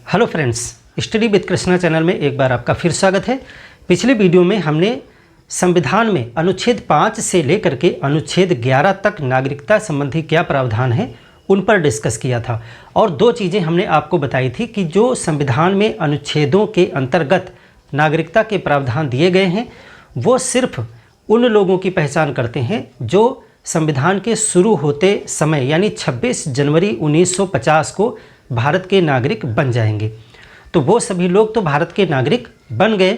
Hello friends, study with Krishna channel में एक बार आपका फिर स्वागत है। पिछले वीडियो में हमने संविधान में अनुच्छेद 5 से लेकर के अनुच्छेद 11 तक नागरिकता संबंधी क्या प्रावधान है उन पर डिस्कस किया था और दो चीज़ें हमने आपको बताई थी कि जो संविधान में अनुच्छेदों के अंतर्गत नागरिकता के प्रावधान दिए गए हैं वो सिर्फ उन लोगों की पहचान करते हैं जो संविधान के शुरू होते समय यानी 26 जनवरी 1950 को भारत के नागरिक बन जाएंगे। तो वो सभी लोग तो भारत के नागरिक बन गए।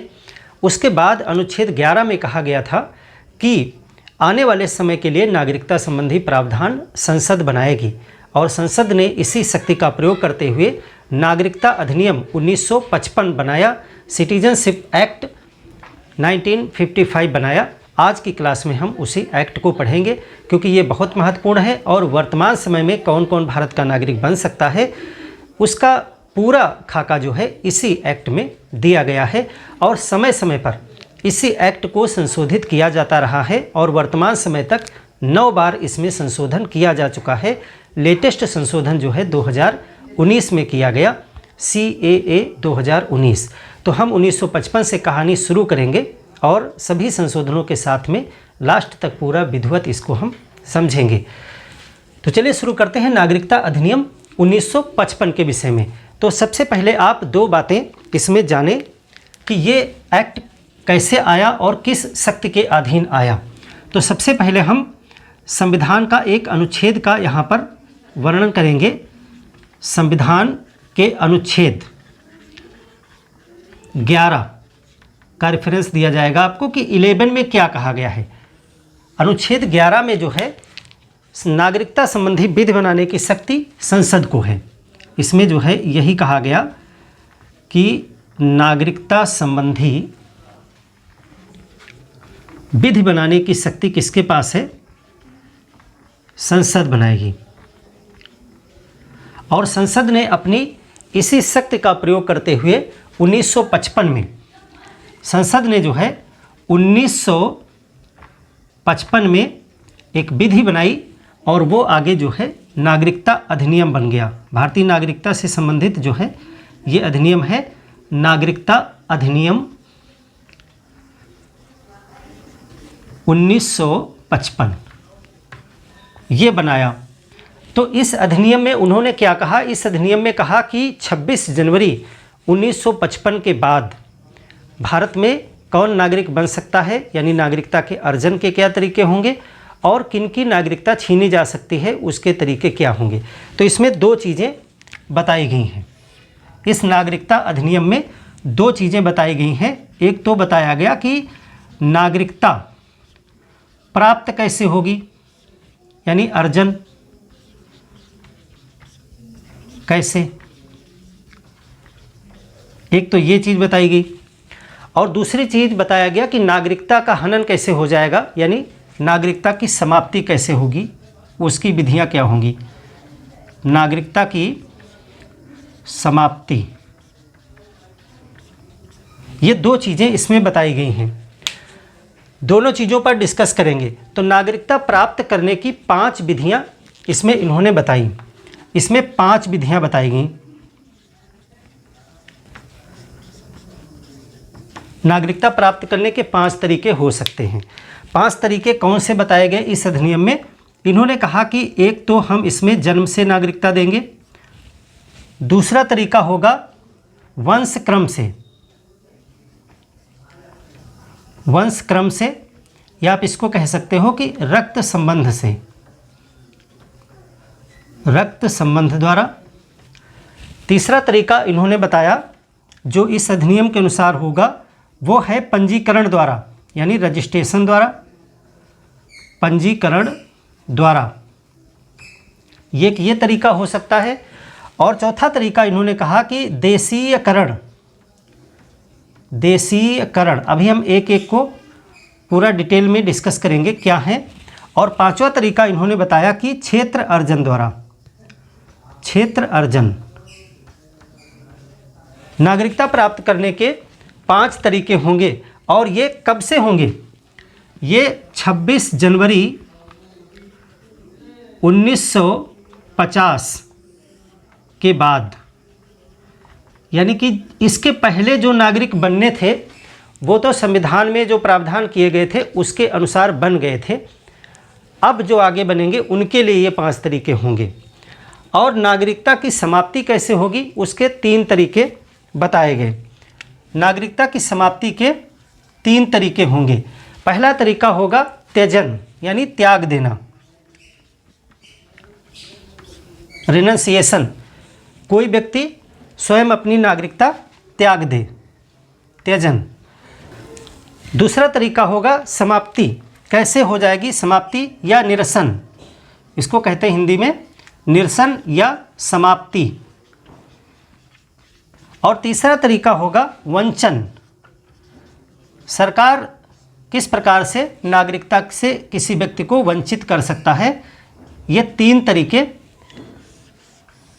उसके बाद अनुच्छेद 11 में कहा गया था कि आने वाले समय के लिए नागरिकता संबंधी प्रावधान संसद बनाएगी और संसद ने इसी शक्ति का प्रयोग करते हुए नागरिकता अधिनियम 1955 बनाया, सिटीजनशिप एक्ट 1955 बनाया। आज की क्लास में हम उसी एक्ट को पढ़ेंगे क्योंकि ये बहुत महत्वपूर्ण है और वर्तमान समय में कौन कौन भारत का नागरिक बन सकता है उसका पूरा खाका जो है इसी एक्ट में दिया गया है और समय समय पर इसी एक्ट को संशोधित किया जाता रहा है और वर्तमान समय तक 9 बार इसमें संशोधन किया जा चुका है। लेटेस्ट संशोधन जो है 2019 में किया गया, CAA 2019। तो हम 1955 से कहानी शुरू करेंगे और सभी संशोधनों के साथ में लास्ट तक पूरा विधिवत इसको हम समझेंगे। तो चलिए शुरू करते हैं नागरिकता अधिनियम 1955 के विषय में। तो सबसे पहले आप दो बातें इसमें जानें कि ये एक्ट कैसे आया और किस शक्ति के अधीन आया। तो सबसे पहले हम संविधान का एक अनुच्छेद का यहाँ पर वर्णन करेंगे। संविधान के अनुच्छेद 11 का रेफरेंस दिया जाएगा आपको कि 11 में क्या कहा गया है। अनुच्छेद 11 में जो है नागरिकता संबंधी विधि बनाने की शक्ति संसद को है। इसमें जो है यही कहा गया कि नागरिकता संबंधी विधि बनाने की शक्ति किसके पास है? संसद बनाएगी। और संसद ने अपनी इसी शक्ति का प्रयोग करते हुए 1955 में संसद ने जो है 1955 में एक विधि बनाई और वो आगे जो है नागरिकता अधिनियम बन गया। भारतीय नागरिकता से संबंधित जो है ये अधिनियम है नागरिकता अधिनियम 1955 ये बनाया। तो इस अधिनियम में उन्होंने क्या कहा? इस अधिनियम में कहा कि 26 जनवरी 1955 के बाद भारत में कौन नागरिक बन सकता है, यानी नागरिकता के अर्जन के क्या तरीके होंगे और किनकी नागरिकता छीनी जा सकती है उसके तरीके क्या होंगे। तो इसमें दो चीज़ें बताई गई हैं। इस नागरिकता अधिनियम में दो चीज़ें बताई गई हैं। एक तो बताया गया कि नागरिकता प्राप्त कैसे होगी, यानी अर्जन कैसे, एक तो ये चीज़ बताई गई। और दूसरी चीज़ बताया गया कि नागरिकता का हनन कैसे हो जाएगा, यानी नागरिकता की समाप्ति कैसे होगी, उसकी विधियां क्या होंगी। नागरिकता की समाप्ति, ये दो चीज़ें इसमें बताई गई हैं। दोनों चीज़ों पर डिस्कस करेंगे। तो नागरिकता प्राप्त करने की 5 विधियां इसमें इन्होंने बताई। इसमें 5 विधियां बताई गई। नागरिकता प्राप्त करने के 5 तरीके हो सकते हैं। 5 तरीके कौन से बताए गए इस अधिनियम में? इन्होंने कहा कि एक तो हम इसमें जन्म से नागरिकता देंगे, दूसरा तरीका होगा वंश क्रम से, वंश क्रम से, या आप इसको कह सकते हो कि रक्त संबंध से, रक्त संबंध द्वारा। तीसरा तरीका इन्होंने बताया जो इस अधिनियम के अनुसार होगा वो है पंजीकरण द्वारा, यानी रजिस्ट्रेशन द्वारा, पंजीकरण द्वारा, ये तरीका हो सकता है। और चौथा तरीका इन्होंने कहा कि देशीयकरण, देशीयकरण। अभी हम एक एक को पूरा डिटेल में डिस्कस करेंगे क्या है। और पांचवा तरीका इन्होंने बताया कि क्षेत्र अर्जन द्वारा, क्षेत्र अर्जन। नागरिकता प्राप्त करने के 5 तरीके होंगे और ये कब से होंगे? ये 26 जनवरी 1950 के बाद यानी कि इसके पहले जो नागरिक बनने थे वो तो संविधान में जो प्रावधान किए गए थे उसके अनुसार बन गए थे। अब जो आगे बनेंगे उनके लिए ये 5 तरीके होंगे। और नागरिकता की समाप्ति कैसे होगी उसके 3 तरीके बताए गए। नागरिकता की समाप्ति के 3 तरीके होंगे। पहला तरीका होगा त्यजन, यानी त्याग देना, रिनंसिएशन। कोई व्यक्ति स्वयं अपनी नागरिकता त्याग दे, त्यजन। दूसरा तरीका होगा समाप्ति। कैसे हो जाएगी समाप्ति या निरसन, इसको कहते हैं हिंदी में निरसन या समाप्ति। और तीसरा तरीका होगा वंचन। सरकार किस प्रकार से नागरिकता से किसी व्यक्ति को वंचित कर सकता है, ये 3 तरीके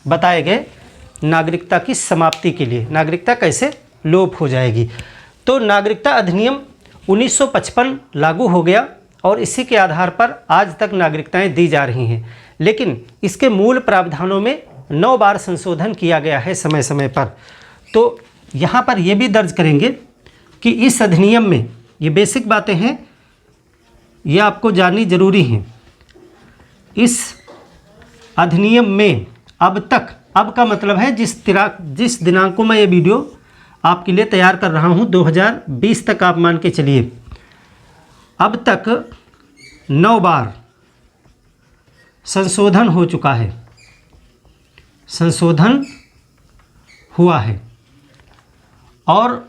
बताए गए नागरिकता की समाप्ति के लिए। नागरिकता कैसे लोप हो जाएगी। तो नागरिकता अधिनियम 1955 लागू हो गया और इसी के आधार पर आज तक नागरिकताएं दी जा रही हैं। लेकिन इसके मूल प्रावधानों में 9 बार संशोधन किया गया है समय समय पर। तो यहाँ पर यह भी दर्ज करेंगे कि इस अधिनियम में ये बेसिक बातें हैं, ये आपको जाननी जरूरी हैं। इस अधिनियम में अब तक, अब का मतलब है जिस दिनांक को मैं ये वीडियो आपके लिए तैयार कर रहा हूँ 2020 तक आप मान के चलिए, अब तक 9 बार संशोधन हो चुका है, संशोधन हुआ है। और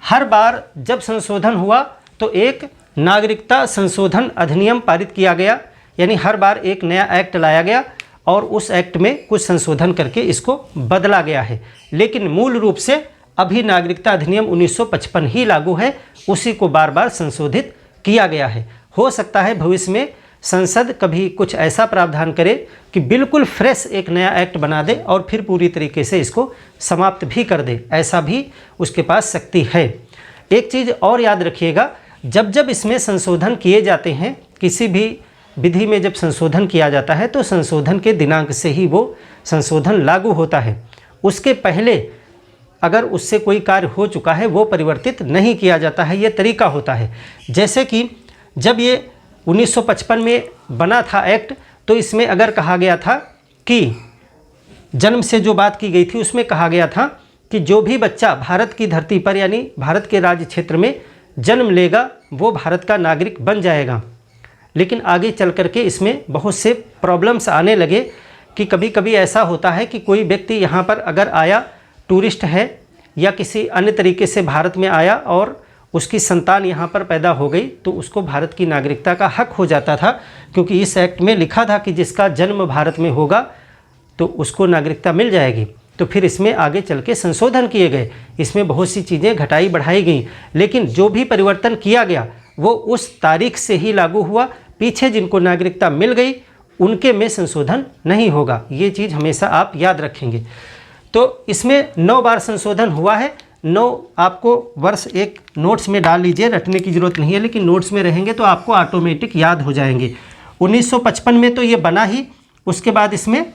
हर बार जब संशोधन हुआ तो एक नागरिकता संशोधन अधिनियम पारित किया गया, यानी हर बार एक नया एक्ट लाया गया और उस एक्ट में कुछ संशोधन करके इसको बदला गया है। लेकिन मूल रूप से अभी नागरिकता अधिनियम 1955 ही लागू है, उसी को बार बार संशोधित किया गया है। हो सकता है भविष्य में संसद कभी कुछ ऐसा प्रावधान करे कि बिल्कुल फ्रेश एक नया एक्ट बना दे और फिर पूरी तरीके से इसको समाप्त भी कर दे, ऐसा भी उसके पास शक्ति है। एक चीज़ और याद रखिएगा, जब जब इसमें संशोधन किए जाते हैं, किसी भी विधि में जब संशोधन किया जाता है तो संशोधन के दिनांक से ही वो संशोधन लागू होता है। उसके पहले अगर उससे कोई कार्य हो चुका है वो परिवर्तित नहीं किया जाता है, ये तरीका होता है। जैसे कि जब ये 1955 में बना था एक्ट, तो इसमें अगर कहा गया था कि जन्म से जो बात की गई थी उसमें कहा गया था कि जो भी बच्चा भारत की धरती पर यानी भारत के राज्य क्षेत्र में जन्म लेगा वो भारत का नागरिक बन जाएगा। लेकिन आगे चल कर के इसमें बहुत से प्रॉब्लम्स आने लगे कि कभी कभी ऐसा होता है कि कोई व्यक्ति यहाँ पर अगर आया, टूरिस्ट है या किसी अन्य तरीके से भारत में आया और उसकी संतान यहाँ पर पैदा हो गई, तो उसको भारत की नागरिकता का हक हो जाता था, क्योंकि इस एक्ट में लिखा था कि जिसका जन्म भारत में होगा तो उसको नागरिकता मिल जाएगी। तो फिर इसमें आगे चल के संशोधन किए गए, इसमें बहुत सी चीज़ें घटाई बढ़ाई गई, लेकिन जो भी परिवर्तन किया गया वो उस तारीख से ही लागू हुआ। पीछे जिनको नागरिकता मिल गई उनके में संशोधन नहीं होगा, ये चीज़ हमेशा आप याद रखेंगे। तो इसमें 9 बार संशोधन हुआ है। 9 आपको वर्ष एक नोट्स में डाल लीजिए, रटने की ज़रूरत नहीं है, लेकिन नोट्स में रहेंगे तो आपको ऑटोमेटिक याद हो जाएंगे। 1955 में तो ये बना ही, उसके बाद इसमें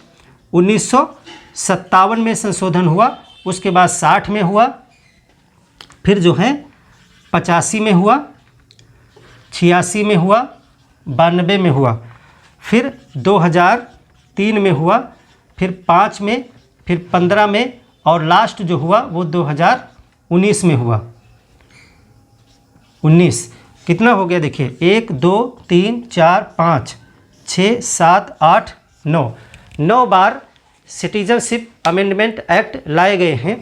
1957 में संशोधन हुआ, उसके बाद 60 में हुआ, फिर जो है 85 में हुआ, 86 में हुआ, 92 में हुआ, फिर 2003 में हुआ, फिर 5 में, फिर 15 में और लास्ट जो हुआ वो 2019 में हुआ। 19 कितना हो गया देखिए, 1 2 3 4 5 6 7 8 9 बार सिटीजनशिप अमेंडमेंट एक्ट लाए गए हैं।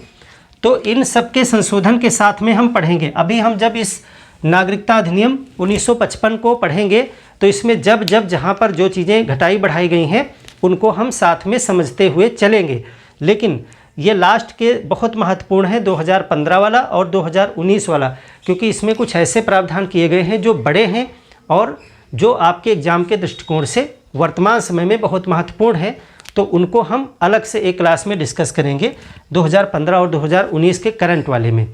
तो इन सब के संशोधन के साथ में हम पढ़ेंगे। अभी हम जब इस नागरिकता अधिनियम 1955 को पढ़ेंगे तो इसमें जब जब जहाँ पर जो चीज़ें घटाई बढ़ाई गई हैं उनको हम साथ में समझते हुए चलेंगे। लेकिन ये लास्ट के बहुत महत्वपूर्ण है, 2015 वाला और 2019 वाला, क्योंकि इसमें कुछ ऐसे प्रावधान किए गए हैं जो बड़े हैं और जो आपके एग्ज़ाम के दृष्टिकोण से वर्तमान समय में बहुत महत्वपूर्ण है। तो उनको हम अलग से एक क्लास में डिस्कस करेंगे 2015 और 2019 के करंट वाले में।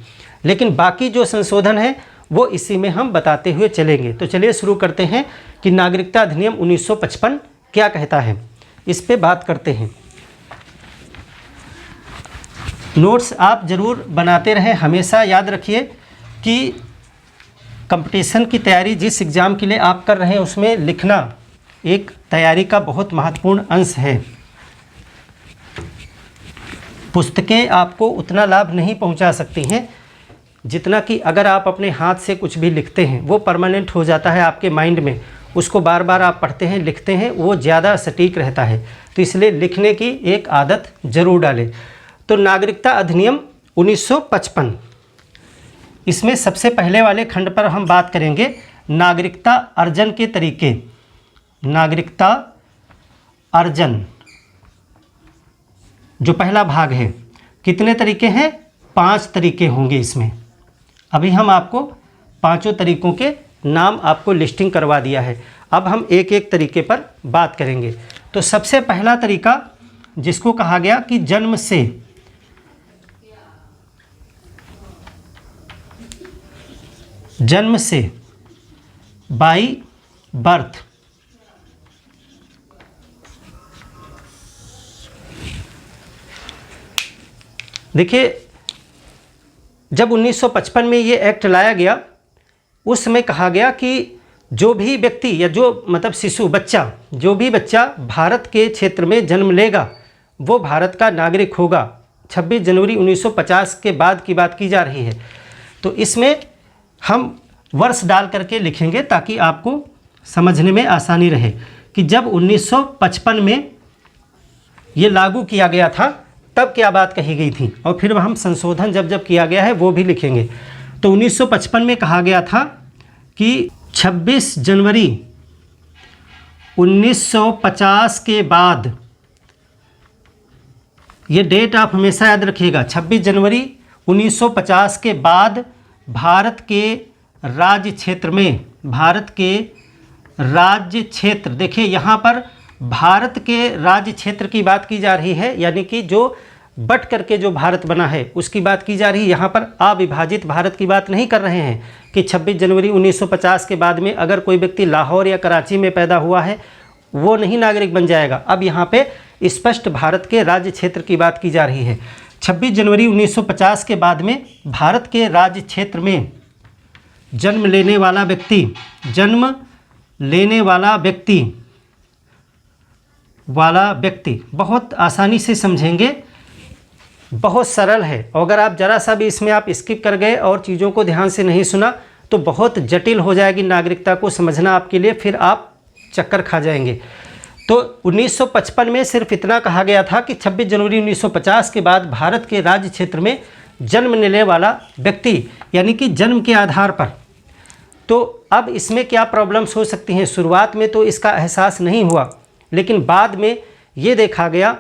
लेकिन बाकी जो संशोधन है वो इसी में हम बताते हुए चलेंगे। तो चलिए शुरू करते हैं कि नागरिकता अधिनियम 1955 क्या कहता है, इस पे बात करते हैं। नोट्स आप ज़रूर बनाते रहें। हमेशा याद रखिए कि कंपटीशन की तैयारी जिस एग्ज़ाम के लिए आप कर रहे हैं उसमें लिखना एक तैयारी का बहुत महत्वपूर्ण अंश है। पुस्तकें आपको उतना लाभ नहीं पहुंचा सकती हैं जितना कि अगर आप अपने हाथ से कुछ भी लिखते हैं, वो परमानेंट हो जाता है आपके माइंड में। उसको बार बार आप पढ़ते हैं, लिखते हैं, वो ज़्यादा सटीक रहता है। तो इसलिए लिखने की एक आदत ज़रूर डालें। तो नागरिकता अधिनियम 1955, इसमें सबसे पहले वाले खंड पर हम बात करेंगे नागरिकता अर्जन के तरीके। नागरिकता अर्जन जो पहला भाग है, कितने तरीके हैं? 5 तरीके होंगे इसमें। अभी हम आपको 5 तरीकों के नाम आपको लिस्टिंग करवा दिया है। अब हम एक एक तरीके पर बात करेंगे। तो सबसे पहला तरीका जिसको कहा गया कि जन्म से बाई बर्थ। देखिए, जब 1955 में ये एक्ट लाया गया, उस समय कहा गया कि जो भी व्यक्ति या जो मतलब शिशु बच्चा, जो भी बच्चा भारत के क्षेत्र में जन्म लेगा वो भारत का नागरिक होगा। 26 जनवरी 1950 के बाद की बात की जा रही है। तो इसमें हम वर्ष डाल करके लिखेंगे ताकि आपको समझने में आसानी रहे कि जब 1955 में ये लागू किया गया था तब क्या बात कही गई थी, और फिर हम संशोधन जब किया गया है वो भी लिखेंगे। तो 1955 में कहा गया था कि 26 जनवरी 1950 के बाद, ये डेट आप हमेशा याद रखिएगा, 26 जनवरी 1950 के बाद भारत के राज्य क्षेत्र में, भारत के राज्य क्षेत्र, देखिए यहाँ पर भारत के राज्य क्षेत्र की बात की जा रही है, यानी कि जो बट करके जो भारत बना है उसकी बात की जा रही है। यहाँ पर अविभाजित भारत की बात नहीं कर रहे हैं कि 26 जनवरी 1950 के बाद में अगर कोई व्यक्ति लाहौर या कराची में पैदा हुआ है वो नहीं नागरिक बन जाएगा। अब यहाँ पे स्पष्ट भारत के राज्य क्षेत्र की बात की जा रही है। 26 जनवरी 1950 के बाद में भारत के राज्य क्षेत्र में जन्म लेने वाला व्यक्ति बहुत आसानी से समझेंगे, बहुत सरल है। अगर आप ज़रा सा भी इसमें आप स्किप कर गए और चीज़ों को ध्यान से नहीं सुना तो बहुत जटिल हो जाएगी नागरिकता को समझना आपके लिए, फिर आप चक्कर खा जाएंगे। तो 1955 में सिर्फ इतना कहा गया था कि 26 जनवरी 1950 के बाद भारत के राज्य क्षेत्र में जन्म लेने वाला व्यक्ति, यानी कि जन्म के आधार पर। तो अब इसमें क्या प्रॉब्लम्स हो सकती हैं? शुरुआत में तो इसका एहसास नहीं हुआ, लेकिन बाद में ये देखा गया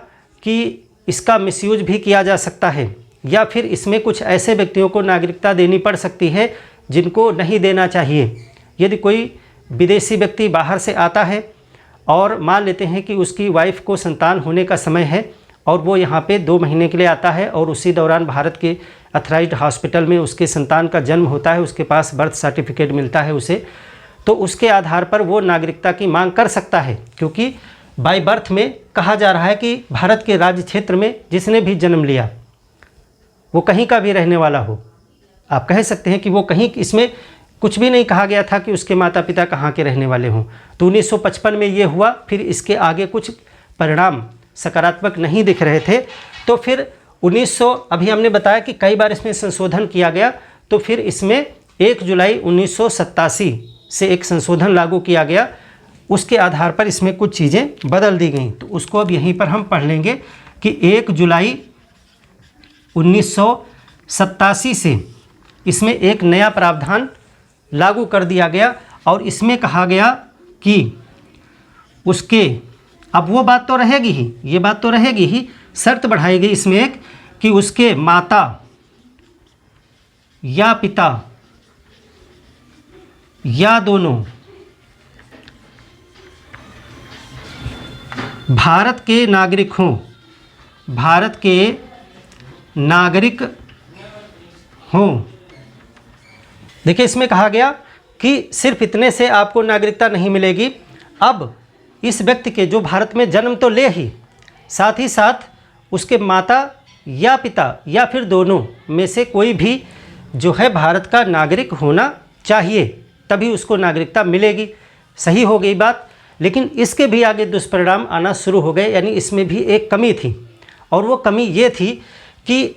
कि इसका मिसयूज भी किया जा सकता है, या फिर इसमें कुछ ऐसे व्यक्तियों को नागरिकता देनी पड़ सकती है जिनको नहीं देना चाहिए। यदि कोई विदेशी व्यक्ति बाहर से आता है और मान लेते हैं कि उसकी वाइफ को संतान होने का समय है और वो यहाँ पे 2 महीने के लिए आता है और उसी दौरान भारत के अथराइज्ड हॉस्पिटल में उसके संतान का जन्म होता है, उसके पास बर्थ सर्टिफिकेट मिलता है उसे, तो उसके आधार पर वो नागरिकता की मांग कर सकता है। क्योंकि बाय बर्थ में कहा जा रहा है कि भारत के राज्य क्षेत्र में जिसने भी जन्म लिया वो कहीं का भी रहने वाला हो, आप कह सकते हैं कि वो कहीं, इसमें कुछ भी नहीं कहा गया था कि उसके माता पिता कहाँ के रहने वाले हों। तो 1955 में ये हुआ, फिर इसके आगे कुछ परिणाम सकारात्मक नहीं दिख रहे थे। तो फिर 1900, अभी हमने बताया कि कई बार इसमें संशोधन किया गया, तो फिर इसमें 1 जुलाई 1987 से एक संशोधन लागू किया गया, उसके आधार पर इसमें कुछ चीज़ें बदल दी गई। तो उसको अब यहीं पर हम पढ़ लेंगे कि 1 जुलाई 1987 से इसमें एक नया प्रावधान लागू कर दिया गया, और इसमें कहा गया कि उसके, अब वो बात तो रहेगी ही, ये बात तो रहेगी ही, शर्त बढ़ाई गई इसमें एक कि उसके माता या पिता या दोनों भारत के नागरिक हों, भारत के नागरिक हों। देखिए, इसमें कहा गया कि सिर्फ इतने से आपको नागरिकता नहीं मिलेगी। अब इस व्यक्ति के जो भारत में जन्म तो ले ही, साथ ही साथ उसके माता या पिता या फिर दोनों में से कोई भी जो है भारत का नागरिक होना चाहिए, तभी उसको नागरिकता मिलेगी। सही हो गई बात। लेकिन इसके भी आगे दुष्परिणाम आना शुरू हो गए, यानी इसमें भी एक कमी थी, और वो कमी ये थी कि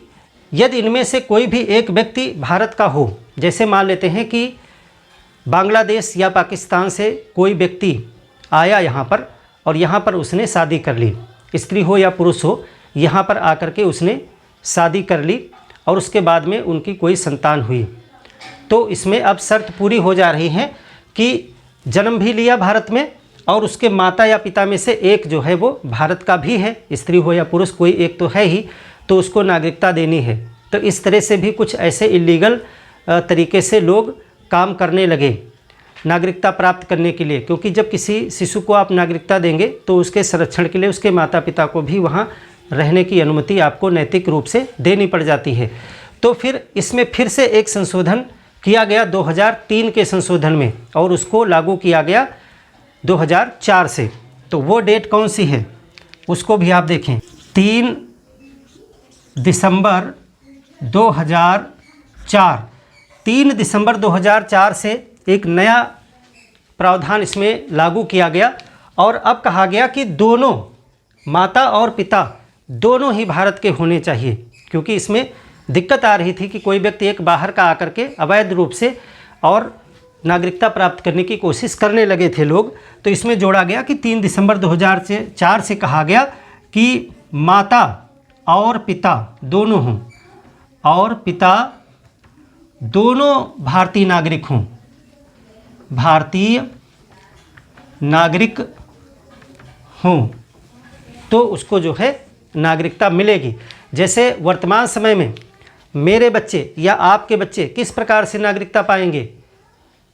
यदि इनमें से कोई भी एक व्यक्ति भारत का हो, जैसे मान लेते हैं कि बांग्लादेश या पाकिस्तान से कोई व्यक्ति आया यहाँ पर और यहाँ पर उसने शादी कर ली, स्त्री हो या पुरुष हो, यहाँ पर आकर के उसने शादी कर ली और उसके बाद में उनकी कोई संतान हुई, तो इसमें अब शर्त पूरी हो जा रही है कि जन्म भी लिया भारत में और उसके माता या पिता में से एक जो है वो भारत का भी है, स्त्री हो या पुरुष कोई एक तो है ही, तो उसको नागरिकता देनी है। तो इस तरह से भी कुछ ऐसे इलीगल तरीके से लोग काम करने लगे नागरिकता प्राप्त करने के लिए, क्योंकि जब किसी शिशु को आप नागरिकता देंगे तो उसके संरक्षण के लिए उसके माता पिता को भी वहाँ रहने की अनुमति आपको नैतिक रूप से देनी पड़ जाती है। तो फिर इसमें फिर से एक संशोधन किया गया 2003 के संशोधन में, और उसको लागू किया गया 2004 से। तो वो डेट कौन सी है उसको भी आप देखें, 3 दिसंबर 2004। 3 दिसंबर 2004 से एक नया प्रावधान इसमें लागू किया गया, और अब कहा गया कि दोनों माता और पिता दोनों ही भारत के होने चाहिए, क्योंकि इसमें दिक्कत आ रही थी कि कोई व्यक्ति एक बाहर का आकर के अवैध रूप से और नागरिकता प्राप्त करने की कोशिश करने लगे थे लोग। तो इसमें जोड़ा गया कि 3 दिसंबर 2004 से कहा गया कि माता और पिता दोनों हों, और पिता दोनों भारतीय नागरिक हों, भारतीय नागरिक हों, तो उसको जो है नागरिकता मिलेगी। जैसे वर्तमान समय में मेरे बच्चे या आपके बच्चे किस प्रकार से नागरिकता पाएंगे,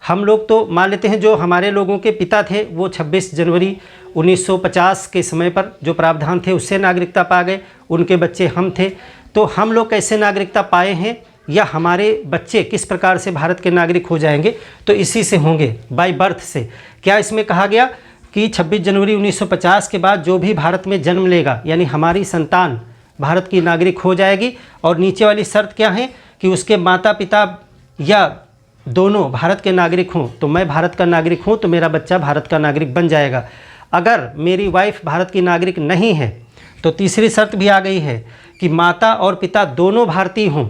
हम लोग तो मान लेते हैं जो हमारे लोगों के पिता थे वो 26 जनवरी 1950 के समय पर जो प्रावधान थे उससे नागरिकता पा गए, उनके बच्चे हम थे। तो हम लोग कैसे नागरिकता पाए हैं या हमारे बच्चे किस प्रकार से भारत के नागरिक हो जाएंगे, तो इसी से होंगे, बाय बर्थ से। क्या इसमें कहा गया कि 26 जनवरी 1950 के बाद जो भी भारत में जन्म लेगा यानी हमारी संतान भारत की नागरिक हो जाएगी, और नीचे वाली शर्त क्या है कि उसके माता पिता या दोनों भारत के नागरिक हों, तो मैं भारत का नागरिक हूं तो मेरा बच्चा भारत का नागरिक बन जाएगा। अगर मेरी वाइफ भारत की नागरिक नहीं है तो तीसरी शर्त भी आ गई है कि माता और पिता दोनों भारतीय हों,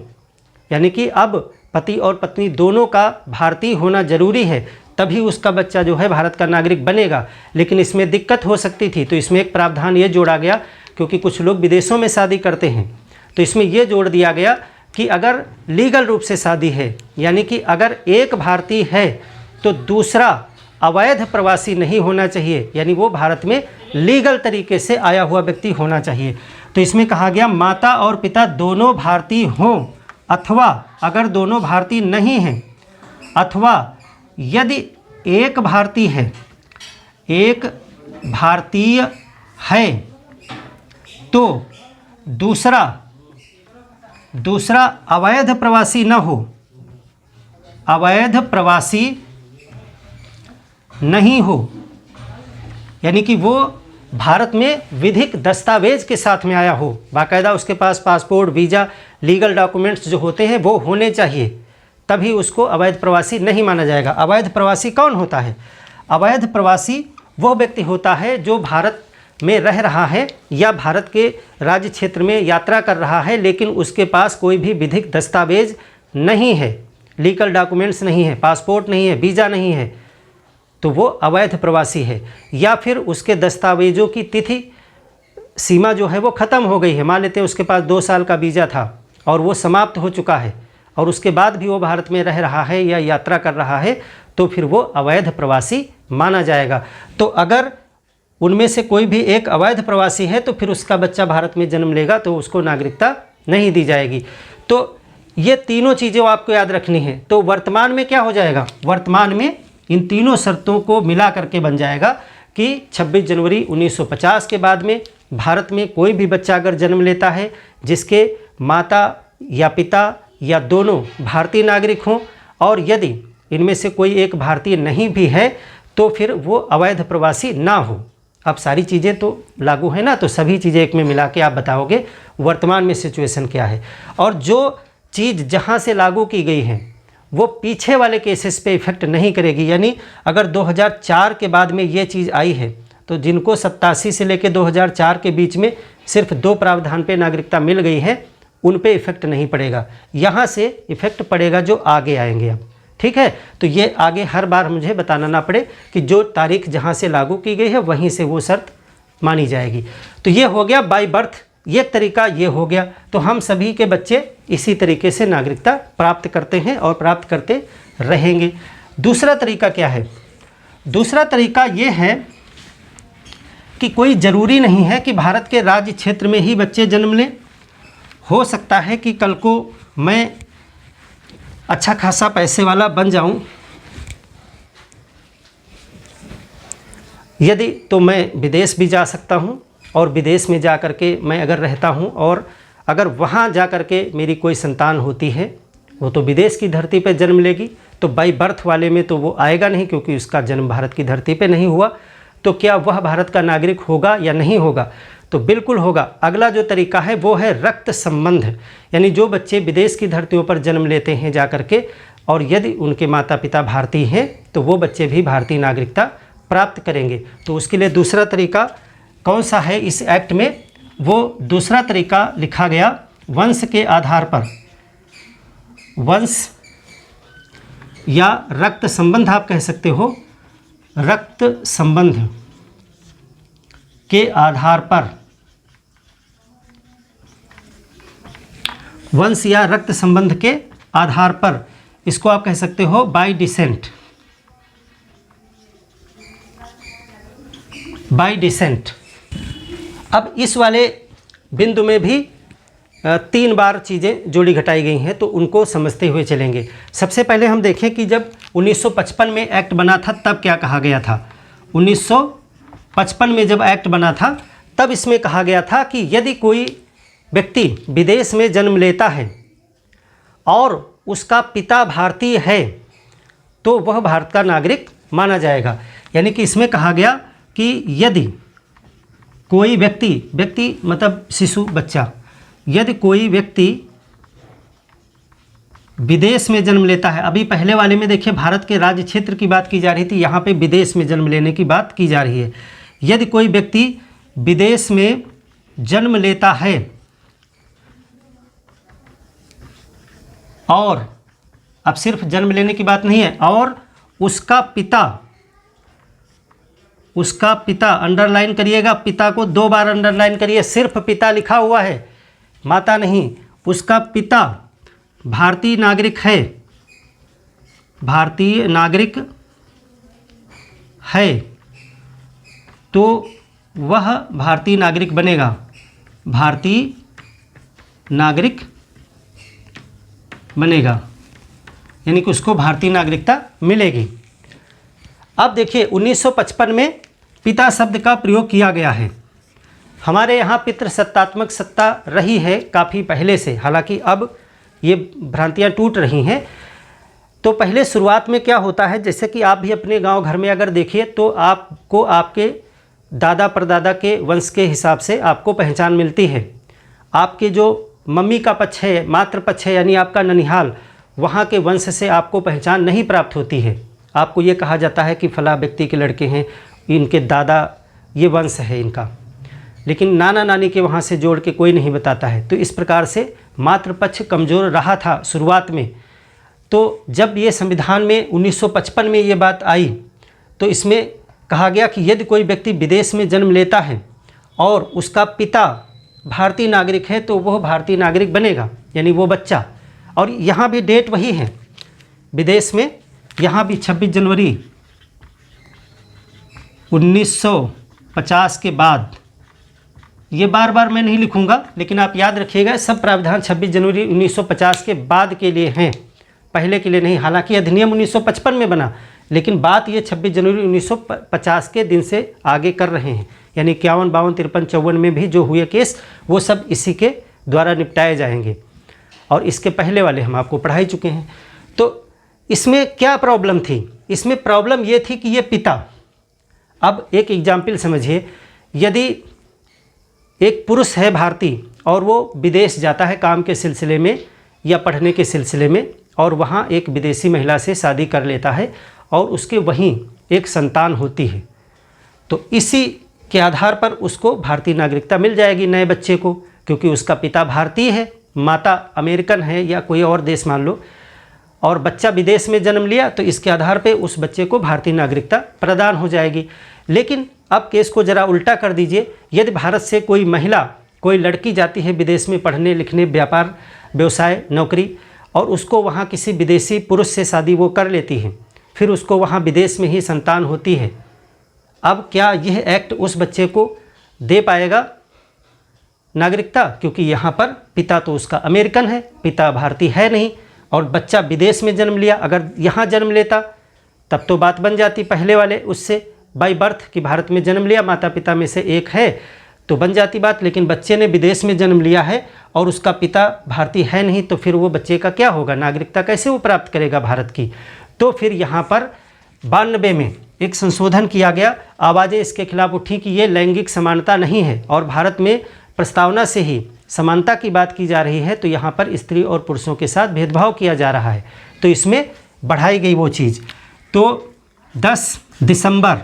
यानी कि अब पति और पत्नी दोनों का भारतीय होना जरूरी है, तभी उसका बच्चा जो है भारत का नागरिक बनेगा। लेकिन इसमें दिक्कत हो सकती थी, तो इसमें एक प्रावधान ये जोड़ा गया, क्योंकि कुछ लोग विदेशों में शादी करते हैं, तो इसमें यह जोड़ दिया गया कि अगर लीगल रूप से शादी है, यानी कि अगर एक भारतीय है तो दूसरा अवैध प्रवासी नहीं होना चाहिए, यानी वो भारत में लीगल तरीके से आया हुआ व्यक्ति होना चाहिए। तो इसमें कहा गया माता और पिता दोनों भारतीय हों, अथवा अगर दोनों भारतीय नहीं हैं, अथवा यदि एक भारतीय है, एक भारतीय है तो दूसरा अवैध प्रवासी न हो, अवैध प्रवासी नहीं हो, यानी कि वो भारत में विधिक दस्तावेज के साथ में आया हो, बाकायदा उसके पास पासपोर्ट, वीज़ा, लीगल डॉक्यूमेंट्स जो होते हैं वो होने चाहिए, तभी उसको अवैध प्रवासी नहीं माना जाएगा। अवैध प्रवासी कौन होता है? अवैध प्रवासी वो व्यक्ति होता है जो भारत में रह रहा है या भारत के राज्य क्षेत्र में यात्रा कर रहा है, लेकिन उसके पास कोई भी विधिक दस्तावेज नहीं है, लीगल डॉक्यूमेंट्स नहीं है, पासपोर्ट नहीं है, वीज़ा नहीं है, तो वो अवैध प्रवासी है। या फिर उसके दस्तावेजों की तिथि सीमा जो है वो ख़त्म हो गई है, मान लेते हैं उसके पास 2 साल का वीज़ा था और वो समाप्त हो चुका है, और उसके बाद भी वो भारत में रह रहा है या यात्रा कर रहा है, तो फिर वो अवैध प्रवासी माना जाएगा। तो अगर उनमें से कोई भी एक अवैध प्रवासी है तो फिर उसका बच्चा भारत में जन्म लेगा तो उसको नागरिकता नहीं दी जाएगी। तो ये तीनों चीज़ें आपको याद रखनी है। तो वर्तमान में क्या हो जाएगा, वर्तमान में इन तीनों शर्तों को मिला करके बन जाएगा कि 26 जनवरी 1950 के बाद में भारत में कोई भी बच्चा अगर जन्म लेता है जिसके माता या पिता या दोनों भारतीय नागरिक हों, और यदि इनमें से कोई एक भारतीय नहीं भी है तो फिर वो अवैध प्रवासी ना हो। अब सारी चीज़ें तो लागू है ना, तो सभी चीज़ें एक में मिला के आप बताओगे वर्तमान में सिचुएशन क्या है। और जो चीज़ जहाँ से लागू की गई है वो पीछे वाले केसेस पे इफ़ेक्ट नहीं करेगी। यानी अगर 2004 के बाद में ये चीज़ आई है तो जिनको 87 से लेकर 2004 के बीच में सिर्फ 2 प्रावधान पे नागरिकता मिल गई है, उन पे इफ़ेक्ट नहीं पड़ेगा। यहाँ से इफ़ेक्ट पड़ेगा जो आगे आएंगे अब, ठीक है। तो ये आगे हर बार मुझे बताना ना पड़े कि जो तारीख जहाँ से लागू की गई है वहीं से वो शर्त मानी जाएगी। तो ये हो गया बाय बर्थ, ये तरीका ये हो गया। तो हम सभी के बच्चे इसी तरीके से नागरिकता प्राप्त करते हैं और प्राप्त करते रहेंगे। दूसरा तरीका क्या है? दूसरा तरीका ये है कि कोई ज़रूरी नहीं है कि भारत के राज्य क्षेत्र में ही बच्चे जन्म लें। हो सकता है कि कल को मैं अच्छा खासा पैसे वाला बन जाऊं, यदि तो मैं विदेश भी जा सकता हूं, और विदेश में जा कर के मैं अगर रहता हूं और अगर वहां जा कर के मेरी कोई संतान होती है, वो तो विदेश की धरती पर जन्म लेगी, तो बाई बर्थ वाले में तो वो आएगा नहीं क्योंकि उसका जन्म भारत की धरती पे नहीं हुआ। तो क्या वह भारत का नागरिक होगा या नहीं होगा? तो बिल्कुल होगा। अगला जो तरीका है वो है रक्त संबंध, यानी जो बच्चे विदेश की धरतियों पर जन्म लेते हैं जा कर के, और यदि उनके माता पिता भारतीय हैं तो वो बच्चे भी भारतीय नागरिकता प्राप्त करेंगे। तो उसके लिए दूसरा तरीका कौन सा है इस एक्ट में? वो दूसरा तरीका लिखा गया वंश के आधार पर, वंश या रक्त संबंध आप कह सकते हो, रक्त संबंध के आधार पर, वंश या रक्त संबंध के आधार पर, इसको आप कह सकते हो बाय डिसेंट, बाय डिसेंट। अब इस वाले बिंदु में भी 3 बार चीज़ें जोड़ी घटाई गई हैं, तो उनको समझते हुए चलेंगे। सबसे पहले हम देखें कि जब 1955 में एक्ट बना था तब क्या कहा गया था। 1955 में जब एक्ट बना था तब इसमें कहा गया था कि यदि कोई व्यक्ति विदेश में जन्म लेता है और उसका पिता भारतीय है तो वह भारत का नागरिक माना जाएगा। यानी कि इसमें कहा गया कि यदि कोई व्यक्ति मतलब शिशु, बच्चा, यदि कोई व्यक्ति विदेश में जन्म लेता है, अभी पहले वाले में देखिए भारत के राज्य क्षेत्र की बात की जा रही थी, यहाँ पे विदेश में जन्म लेने की बात की जा रही है। यदि कोई व्यक्ति विदेश में जन्म लेता है और अब सिर्फ जन्म लेने की बात नहीं है, और उसका पिता अंडरलाइन करिएगा, पिता को 2 बार अंडरलाइन करिए, सिर्फ पिता लिखा हुआ है, माता नहीं। उसका पिता भारतीय नागरिक है, भारतीय नागरिक है, तो वह भारतीय नागरिक बनेगा, भारतीय नागरिक बनेगा, यानी कि उसको भारतीय नागरिकता मिलेगी। अब देखिए 1955 में पिता शब्द का प्रयोग किया गया है। हमारे यहाँ पितृसत्तात्मक सत्ता रही है काफ़ी पहले से, हालांकि अब ये भ्रांतियाँ टूट रही हैं। तो पहले शुरुआत में क्या होता है, जैसे कि आप भी अपने गांव घर में अगर देखिए तो आपको आपके दादा परदादा के वंश के हिसाब से आपको पहचान मिलती है। आपके जो मम्मी का पक्ष है, मातृ पक्ष है, यानी आपका ननिहाल, वहाँ के वंश से आपको पहचान नहीं प्राप्त होती है। आपको ये कहा जाता है कि फला व्यक्ति के लड़के हैं, इनके दादा ये वंश है इनका, लेकिन नाना नानी के वहाँ से जोड़ के कोई नहीं बताता है। तो इस प्रकार से मातृपक्ष कमज़ोर रहा था शुरुआत में। तो जब ये संविधान में 1955 में ये बात आई तो इसमें कहा गया कि यदि कोई व्यक्ति विदेश में जन्म लेता है और उसका पिता भारतीय नागरिक है तो वह भारतीय नागरिक बनेगा, यानी वो बच्चा। और यहाँ भी डेट वही है विदेश में, यहाँ भी 26 जनवरी 1950 के बाद, ये बार बार मैं नहीं लिखूंगा लेकिन आप याद रखिएगा, सब प्रावधान 26 जनवरी 1950 के बाद के लिए हैं, पहले के लिए नहीं। हालांकि अधिनियम 1955 में बना, लेकिन बात ये 26 जनवरी 1950 के दिन से आगे कर रहे हैं, यानी 51, 52, 53, 54 में भी जो हुए केस वो सब इसी के द्वारा निपटाए जाएंगे, और इसके पहले वाले हम आपको पढ़ा ही चुके हैं। तो इसमें क्या प्रॉब्लम थी? इसमें प्रॉब्लम ये थी कि ये पिता अब एक एग्जाम्पल समझिए, यदि एक पुरुष है भारतीय और वो विदेश जाता है काम के सिलसिले में या पढ़ने के सिलसिले में, और वहाँ एक विदेशी महिला से शादी कर लेता है और उसके वहीं एक संतान होती है, तो इसी के आधार पर उसको भारतीय नागरिकता मिल जाएगी नए बच्चे को, क्योंकि उसका पिता भारतीय है, माता अमेरिकन है या कोई और देश मान लो, और बच्चा विदेश में जन्म लिया, तो इसके आधार पे उस बच्चे को भारतीय नागरिकता प्रदान हो जाएगी। लेकिन अब केस को ज़रा उल्टा कर दीजिए, यदि भारत से कोई महिला, कोई लड़की जाती है विदेश में पढ़ने लिखने, व्यापार व्यवसाय नौकरी, और उसको वहाँ किसी विदेशी पुरुष से शादी वो कर लेती है, फिर उसको वहाँ विदेश में ही संतान होती है, अब क्या यह एक्ट उस बच्चे को दे पाएगा नागरिकता? क्योंकि यहाँ पर पिता तो उसका अमेरिकन है, पिता भारतीय है नहीं, और बच्चा विदेश में जन्म लिया। अगर यहाँ जन्म लेता तब तो बात बन जाती पहले वाले उससे बाई बर्थ कि भारत में जन्म लिया, माता पिता में से एक है, तो बन जाती बात। लेकिन बच्चे ने विदेश में जन्म लिया है और उसका पिता भारतीय है नहीं, तो फिर वो बच्चे का क्या होगा, नागरिकता कैसे वो प्राप्त करेगा भारत की? तो फिर यहाँ पर 92 में एक संशोधन किया गया, आवाज़ें इसके खिलाफ उठी कि ये लैंगिक समानता नहीं है और भारत में प्रस्तावना से ही समानता की बात की जा रही है, तो यहाँ पर स्त्री और पुरुषों के साथ भेदभाव किया जा रहा है, तो इसमें बढ़ाई गई वो चीज़। तो 10 दिसंबर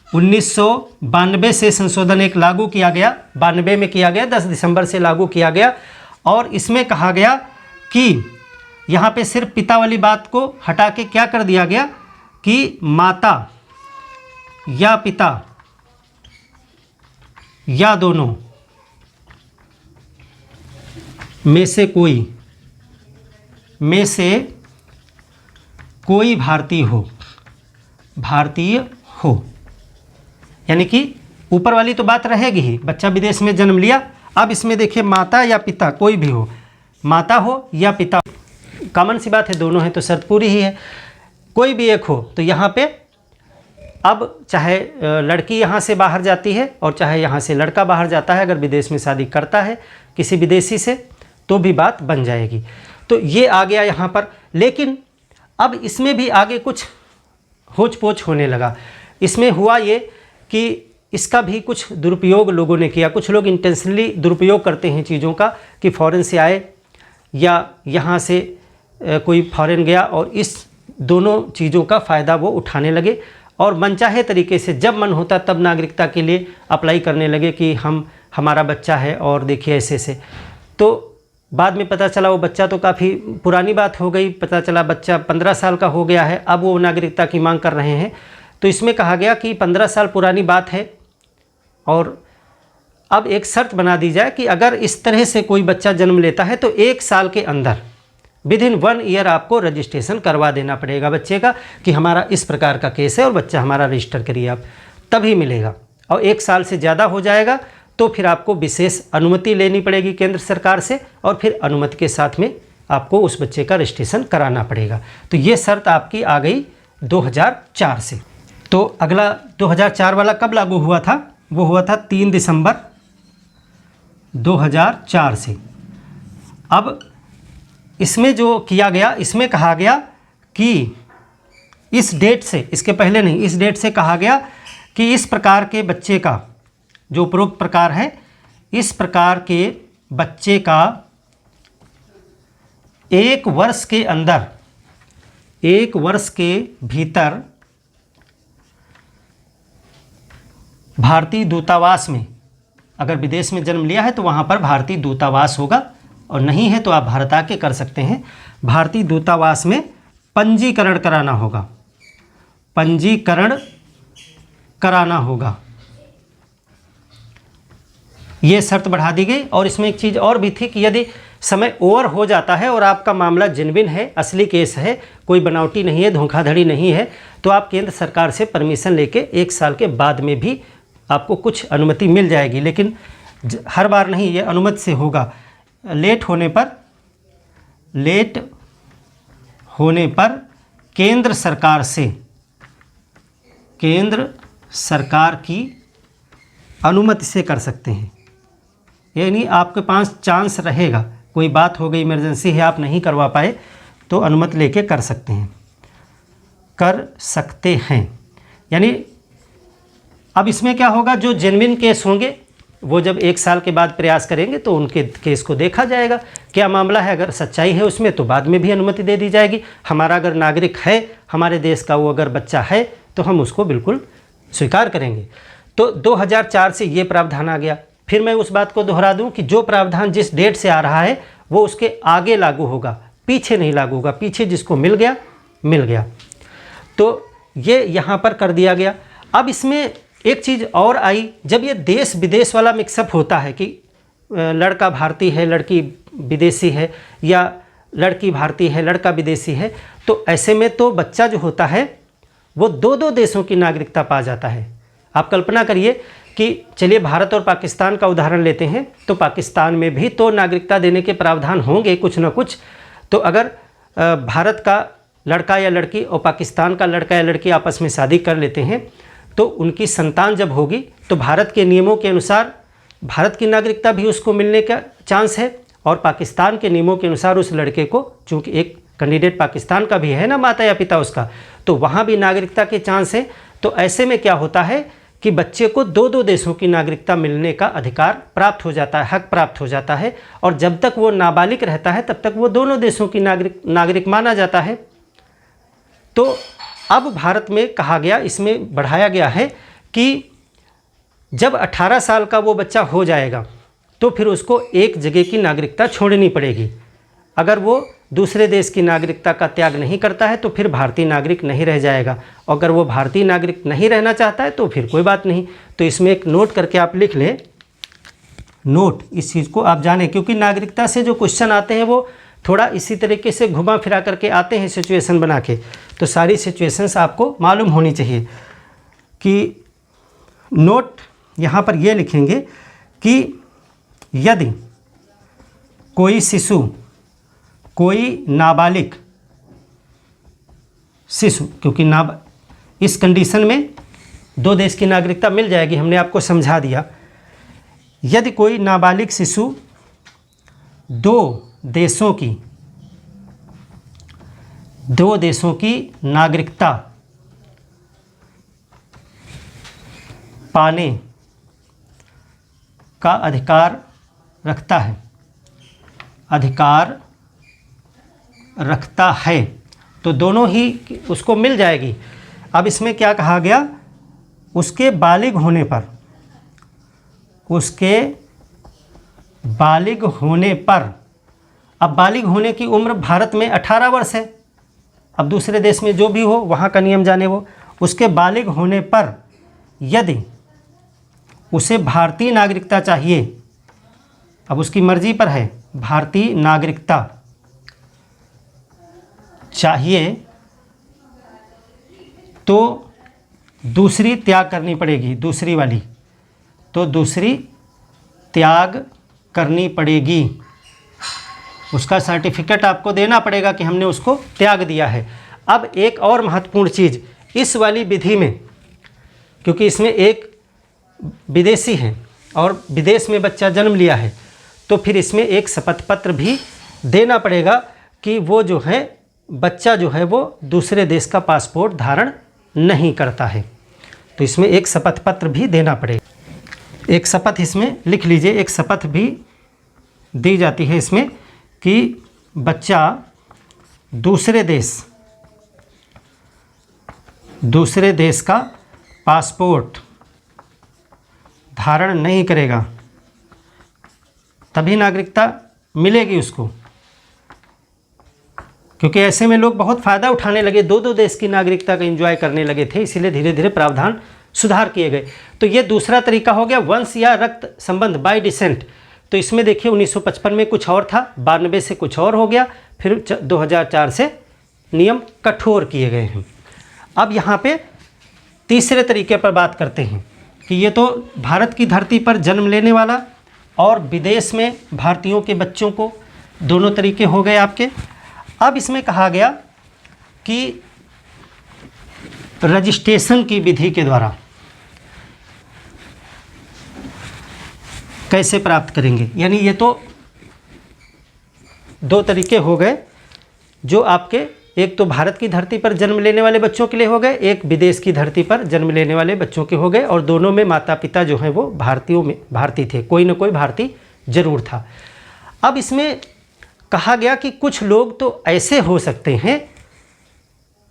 1992 से संशोधन एक लागू किया गया, 92 में किया गया, 10 दिसंबर से लागू किया गया, और इसमें कहा गया कि यहाँ पे सिर्फ पिता वाली बात को हटा के क्या कर दिया गया कि माता या पिता या दोनों में से कोई भारतीय हो, यानी कि ऊपर वाली तो बात रहेगी ही, बच्चा विदेश में जन्म लिया। अब इसमें देखिए माता या पिता कोई भी हो, माता हो या पिता, कॉमन सी बात है, दोनों हैं तो शर्त पूरी ही है, कोई भी एक हो। तो यहाँ पे अब चाहे लड़की यहाँ से बाहर जाती है और चाहे यहाँ से लड़का बाहर जाता है, अगर विदेश में शादी करता है किसी विदेशी से, तो भी बात बन जाएगी। तो ये आ गया यहाँ पर। लेकिन अब इसमें भी आगे कुछ होच पोच होने लगा। इसमें हुआ ये कि इसका भी कुछ दुरुपयोग लोगों ने किया। कुछ लोग इंटेंशनली दुरुपयोग करते हैं चीज़ों का कि फ़ॉरेन से आए या यहाँ से कोई फ़ॉरेन गया और इस दोनों चीज़ों का फ़ायदा वो उठाने लगे और मनचाहे तरीके से जब मन होता तब नागरिकता के लिए अप्लाई करने लगे कि हमारा बच्चा है और देखिए ऐसे से। तो बाद में पता चला वो बच्चा तो काफ़ी पुरानी बात हो गई, पता चला बच्चा 15 साल का हो गया है, अब वो नागरिकता की मांग कर रहे हैं। तो इसमें कहा गया कि 15 साल पुरानी बात है और अब एक शर्त बना दी जाए कि अगर इस तरह से कोई बच्चा जन्म लेता है तो 1 साल के अंदर विदिन 1 ईयर आपको रजिस्ट्रेशन करवा देना पड़ेगा बच्चे का कि हमारा इस प्रकार का केस है और बच्चा हमारा रजिस्टर करिए आप, तभी मिलेगा। और 1 साल से ज़्यादा हो जाएगा तो फिर आपको विशेष अनुमति लेनी पड़ेगी केंद्र सरकार से और फिर अनुमति के साथ में आपको उस बच्चे का रजिस्ट्रेशन कराना पड़ेगा। तो ये शर्त आपकी आ गई 2004 से। तो अगला 2004 वाला कब लागू हुआ था? वो हुआ था 3 दिसंबर 2004 से। अब इसमें जो किया गया, इसमें कहा गया कि इस डेट से, इसके पहले नहीं, इस डेट से कहा गया कि इस प्रकार के बच्चे का, जो उपरोक्त प्रकार है, इस प्रकार के बच्चे का 1 वर्ष के अंदर, 1 वर्ष के भीतर भारतीय दूतावास में, अगर विदेश में जन्म लिया है तो वहाँ पर भारतीय दूतावास होगा और नहीं है तो आप भारत आके कर सकते हैं। भारतीय दूतावास में पंजीकरण कराना होगा, पंजीकरण कराना होगा, ये शर्त बढ़ा दी गई। और इसमें एक चीज़ और भी थी कि यदि समय ओवर हो जाता है और आपका मामला जेन्युइन है, असली केस है, कोई बनावटी नहीं है, धोखाधड़ी नहीं है, तो आप केंद्र सरकार से परमिशन लेके 1 साल के बाद में भी आपको कुछ अनुमति मिल जाएगी। लेकिन हर बार नहीं, ये अनुमति से होगा। लेट होने पर केंद्र सरकार की अनुमति से कर सकते हैं। यानी आपके पास चांस रहेगा, कोई बात हो गई, इमरजेंसी है, आप नहीं करवा पाए तो अनुमति लेके कर सकते हैं, यानी अब इसमें क्या होगा, जो जेन्युइन केस होंगे वो जब 1 साल के बाद प्रयास करेंगे तो उनके केस को देखा जाएगा क्या मामला है। अगर सच्चाई है उसमें तो बाद में भी अनुमति दे दी जाएगी। हमारा अगर नागरिक है हमारे देश का, वो अगर बच्चा है तो हम उसको बिल्कुल स्वीकार करेंगे। तो 2004 से ये प्रावधान आ गया। फिर मैं उस बात को दोहरा दूं कि जो प्रावधान जिस डेट से आ रहा है वो उसके आगे लागू होगा, पीछे नहीं लागू होगा। पीछे जिसको मिल गया मिल गया। तो ये यहाँ पर कर दिया गया। अब इसमें एक चीज़ और आई, जब ये देश विदेश वाला मिक्सअप होता है कि लड़का भारतीय है लड़की विदेशी है, या लड़की भारतीय है लड़का विदेशी है, तो ऐसे में तो बच्चा जो होता है वो 2 देशों की नागरिकता पा जाता है। आप कल्पना करिए कि चलिए भारत और पाकिस्तान का उदाहरण लेते हैं, तो पाकिस्तान में भी तो नागरिकता देने के प्रावधान होंगे कुछ ना कुछ। तो अगर भारत का लड़का या लड़की और पाकिस्तान का लड़का या लड़की आपस में शादी कर लेते हैं तो उनकी संतान जब होगी तो भारत के नियमों के अनुसार भारत की नागरिकता भी उसको मिलने का चांस है, और पाकिस्तान के नियमों के अनुसार उस लड़के को, चूँकि एक कैंडिडेट पाकिस्तान का भी है ना, माता या पिता उसका, तो वहाँ भी नागरिकता के चांस है। तो ऐसे में क्या होता है कि बच्चे को 2 देशों की नागरिकता मिलने का अधिकार प्राप्त हो जाता है, हक प्राप्त हो जाता है, और जब तक वो नाबालिग रहता है तब तक वो 2 देशों की नागरिक माना जाता है। तो अब भारत में कहा गया, इसमें बढ़ाया गया है कि जब 18 साल का वो बच्चा हो जाएगा तो फिर उसको एक जगह की नागरिकता छोड़नी पड़ेगी। अगर वो दूसरे देश की नागरिकता का त्याग नहीं करता है तो फिर भारतीय नागरिक नहीं रह जाएगा। अगर वो भारतीय नागरिक नहीं रहना चाहता है तो फिर कोई बात नहीं। तो इसमें एक नोट करके आप लिख लें, नोट, इस चीज़ को आप जानें, क्योंकि नागरिकता से जो क्वेश्चन आते हैं वो थोड़ा इसी तरीके से घुमा फिरा करके आते हैं सिचुएशन बना के। तो सारी सिचुएशंस आपको मालूम होनी चाहिए कि नोट यहाँ पर ये लिखेंगे कि यदि कोई शिशु, कोई नाबालिग शिशु, क्योंकि इस कंडीशन में 2 देश की नागरिकता मिल जाएगी, हमने आपको समझा दिया। यदि कोई नाबालिग शिशु 2 देशों की नागरिकता पाने का अधिकार रखता है तो दोनों ही उसको मिल जाएगी। अब इसमें क्या कहा गया, उसके बालिग होने पर, अब बालिग होने की उम्र भारत में 18 वर्ष है, अब दूसरे देश में जो भी हो वहाँ का नियम जाने वो, उसके बालिग होने पर यदि उसे भारतीय नागरिकता चाहिए, अब उसकी मर्जी पर है, भारतीय नागरिकता चाहिए तो दूसरी त्याग करनी पड़ेगी, दूसरी वाली तो दूसरी त्याग करनी पड़ेगी। उसका सर्टिफिकेट आपको देना पड़ेगा कि हमने उसको त्याग दिया है। अब एक और महत्वपूर्ण चीज़ इस वाली विधि में, क्योंकि इसमें एक विदेशी है और विदेश में बच्चा जन्म लिया है, तो फिर इसमें एक शपथ पत्र भी देना पड़ेगा कि वो जो है बच्चा जो है वो दूसरे देश का पासपोर्ट धारण नहीं करता है। तो इसमें एक शपथ पत्र भी देना पड़ेगा। एक शपथ इसमें लिख लीजिए, एक शपथ भी दी जाती है इसमें कि बच्चा दूसरे देश का पासपोर्ट धारण नहीं करेगा, तभी नागरिकता मिलेगी उसको। क्योंकि ऐसे में लोग बहुत फ़ायदा उठाने लगे, 2 देश की नागरिकता का एंजॉय करने लगे थे, इसीलिए धीरे धीरे प्रावधान सुधार किए गए। तो ये दूसरा तरीका हो गया, वंश या रक्त संबंध बाय डिसेंट। तो इसमें देखिए 1955 में कुछ और था, 92 से कुछ और हो गया, फिर 2004 से नियम कठोर किए गए हैं। अब यहाँ पे तीसरे तरीके पर बात करते हैं कि ये तो भारत की धरती पर जन्म लेने वाला और विदेश में भारतीयों के बच्चों को, दोनों तरीके हो गए आपके। अब इसमें कहा गया कि रजिस्ट्रेशन की विधि के द्वारा कैसे प्राप्त करेंगे, यानी ये तो 2 तरीके हो गए जो आपके एक तो भारत की धरती पर जन्म लेने वाले बच्चों के लिए हो गए, एक विदेश की धरती पर जन्म लेने वाले बच्चों के हो गए, और दोनों में माता पिता जो हैं वो भारतीय थे, कोई ना कोई भारतीय जरूर था। अब इसमें कहा गया कि कुछ लोग तो ऐसे हो सकते हैं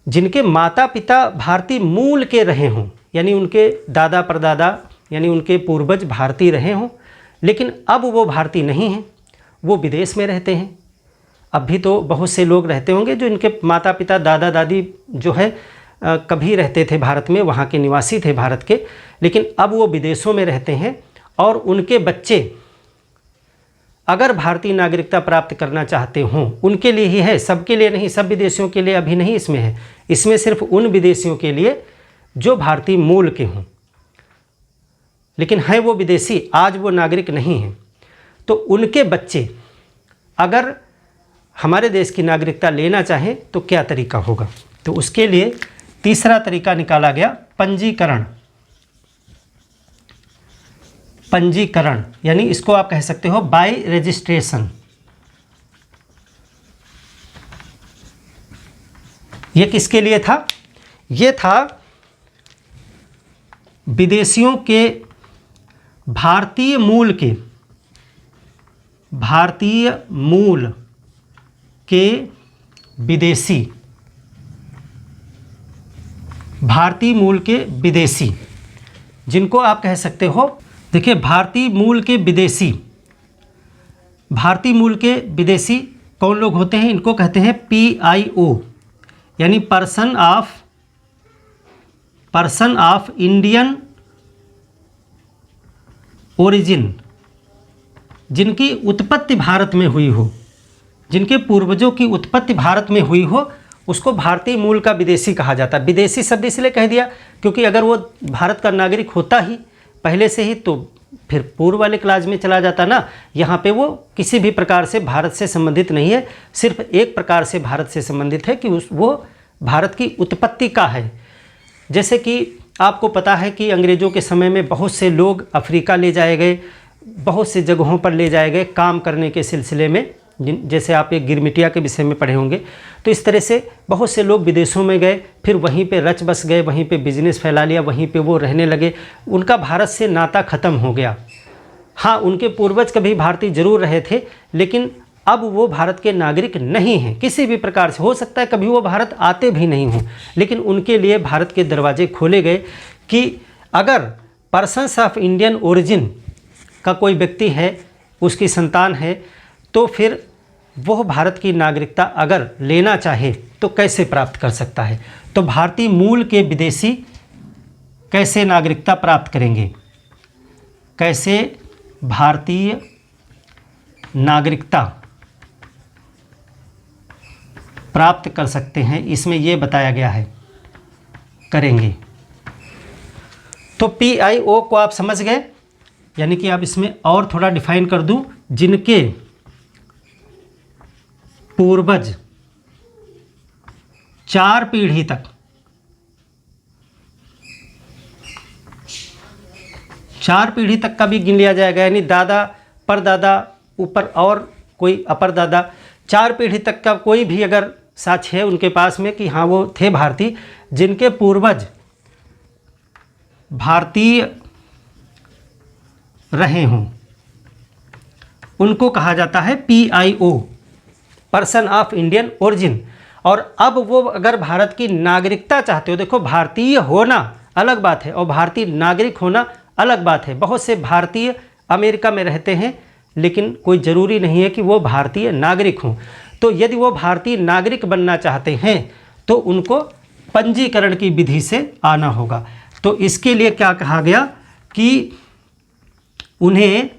जिनके माता पिता भारतीय मूल के रहे हों, यानी उनके दादा परदादा यानी उनके पूर्वज भारतीय रहे हों, लेकिन अब वो भारतीय नहीं हैं, वो विदेश में रहते हैं। अब भी तो बहुत से लोग रहते होंगे जो इनके माता पिता दादा दादी जो है कभी रहते थे भारत में, वहाँ के निवासी थे भारत के, लेकिन अब वो विदेशों में रहते हैं, और उनके बच्चे अगर भारतीय नागरिकता प्राप्त करना चाहते हों, उनके लिए ही है, सबके लिए नहीं, सब विदेशियों के लिए अभी नहीं इसमें है। इसमें सिर्फ उन विदेशियों के लिए जो भारतीय मूल के हों, लेकिन हैं वो विदेशी, आज वो नागरिक नहीं हैं, तो उनके बच्चे अगर हमारे देश की नागरिकता लेना चाहें तो क्या तरीका होगा। तो उसके लिए तीसरा तरीका निकाला गया, पंजीकरण। पंजीकरण यानी इसको आप कह सकते हो बाय रजिस्ट्रेशन। ये किसके लिए था? ये था विदेशियों के भारतीय मूल के विदेशी, भारतीय मूल के विदेशी, जिनको आप कह सकते हो, देखिए भारतीय मूल के विदेशी, भारतीय मूल के विदेशी कौन लोग होते हैं? इनको कहते हैं PIO, यानी पर्सन ऑफ इंडियन ओरिजिन, जिनकी उत्पत्ति भारत में हुई हो, जिनके पूर्वजों की उत्पत्ति भारत में हुई हो, उसको भारतीय मूल का विदेशी कहा जाता है। विदेशी शब्द इसलिए कह दिया क्योंकि अगर वो भारत का नागरिक होता ही पहले से ही तो फिर पूर्व वाले क्लास में चला जाता ना। यहाँ पे वो किसी भी प्रकार से भारत से संबंधित नहीं है, सिर्फ एक प्रकार से भारत से संबंधित है कि वो भारत की उत्पत्ति का है। जैसे कि आपको पता है कि अंग्रेज़ों के समय में बहुत से लोग अफ्रीका ले जाए गए, बहुत से जगहों पर ले जाए गए काम करने के सिलसिले में, जैसे आप एक गिरमिटिया के विषय में पढ़े होंगे। तो इस तरह से बहुत से लोग विदेशों में गए, फिर वहीं पे रच बस गए, वहीं पे बिजनेस फैला लिया, वहीं पे वो रहने लगे, उनका भारत से नाता ख़त्म हो गया। हाँ, उनके पूर्वज कभी भारतीय जरूर रहे थे, लेकिन अब वो भारत के नागरिक नहीं हैं किसी भी प्रकार से। हो सकता है कभी वो भारत आते भी नहीं हों, लेकिन उनके लिए भारत के दरवाजे खोले गए कि अगर पर्सन्स ऑफ इंडियन ओरिजिन का कोई व्यक्ति है, उसकी संतान है, तो फिर वह भारत की नागरिकता अगर लेना चाहे तो कैसे प्राप्त कर सकता है। तो भारतीय मूल के विदेशी कैसे नागरिकता प्राप्त करेंगे, कैसे भारतीय नागरिकता प्राप्त कर सकते हैं, इसमें यह बताया गया है करेंगे। तो PIO को आप समझ गए, यानी कि आप इसमें और थोड़ा डिफाइन कर दूं, जिनके पूर्वज 4 पीढ़ी तक, 4 पीढ़ी तक का भी गिन लिया जाएगा, यानी दादा परदादा ऊपर और कोई अपर दादा, 4 पीढ़ी तक का कोई भी अगर साक्ष्य है उनके पास में कि हाँ वो थे भारतीय, जिनके पूर्वज भारतीय रहे हों, उनको कहा जाता है PIO, person of Indian origin. और अब वो अगर भारत की नागरिकता चाहते हो, देखो भारतीय होना अलग बात है और भारतीय नागरिक होना अलग बात है। बहुत से भारतीय अमेरिका में रहते हैं, लेकिन कोई ज़रूरी नहीं है कि वो भारतीय नागरिक हों। तो यदि वो भारतीय नागरिक बनना चाहते हैं तो उनको पंजीकरण की विधि से आना होगा। तो इसके लिए क्या कहा गया कि उन्हें